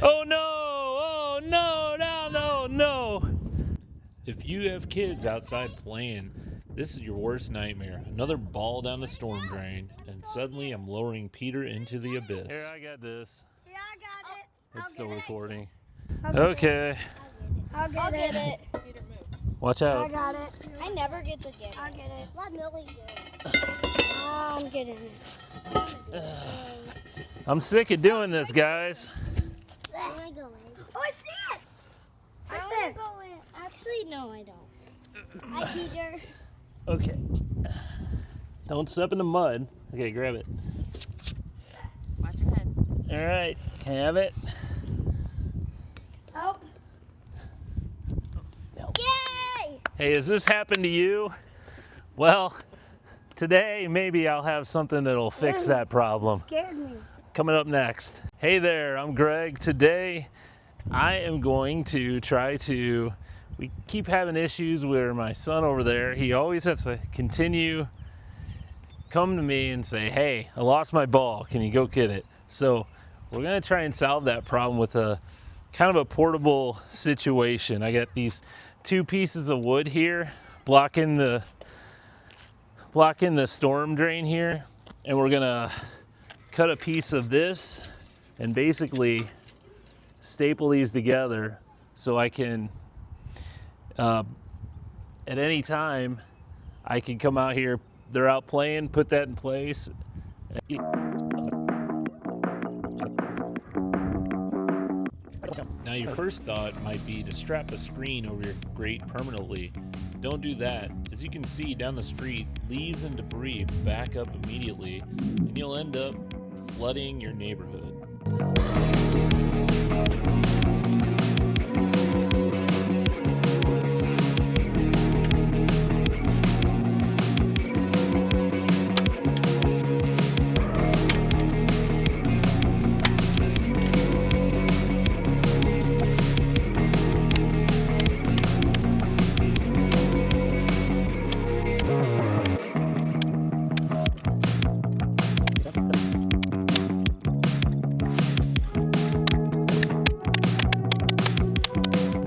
Oh no! Oh no! No! No! No! If you have kids outside playing, this is your worst nightmare. Another ball down the storm drain, and suddenly I'm lowering Peter into the abyss. Here, I got this. Yeah, I got it. It's still recording. Okay. I'll get it. Peter, move. Watch out. I got it. I never get to get it. I'll get it. Let Millie do it. Oh, I'm getting it. I'm sick of doing this, guys. Where am I going? Oh, I see it. I want to go in. Actually, no, I don't. Hi, Peter. Okay. Don't step in the mud. Okay, grab it. Watch your head. All right, can I have it? Help. Yay! Hey, has this happened to you? Well, today maybe I'll have something that'll fix that problem. Scared me. Coming up next. Hey there, I'm Greg. Today I am going to we keep having issues where my son over there, he always has to come to me and say, hey, I lost my ball. Can you go get it? So we're gonna try and solve that problem with a kind of a portable situation. I got these 2 pieces of wood here blocking the storm drain here, and we're gonna cut a piece of this and basically staple these together so I can at any time I can come out here, they're out playing, put that in place. Now your first thought might be to strap a screen over your grate permanently. Don't do that. As you can see down the street, leaves and debris back up immediately, and you'll end up flooding your neighborhood.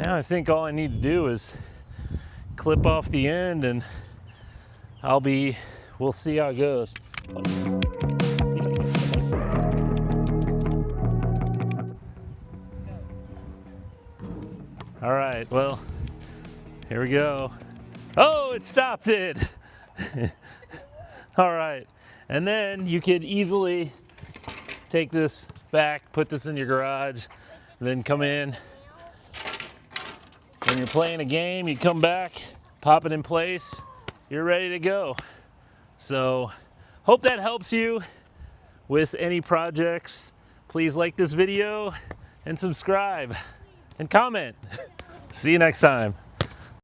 Now I think all I need to do is clip off the end and we'll see how it goes. All right, well, here we go. Oh, it stopped it. All right, and then you could easily take this back, put this in your garage, and then come in. When you're playing a game, you come back, pop it in place, you're ready to go. So, hope that helps you with any projects. Please like this video and subscribe and comment. See you next time.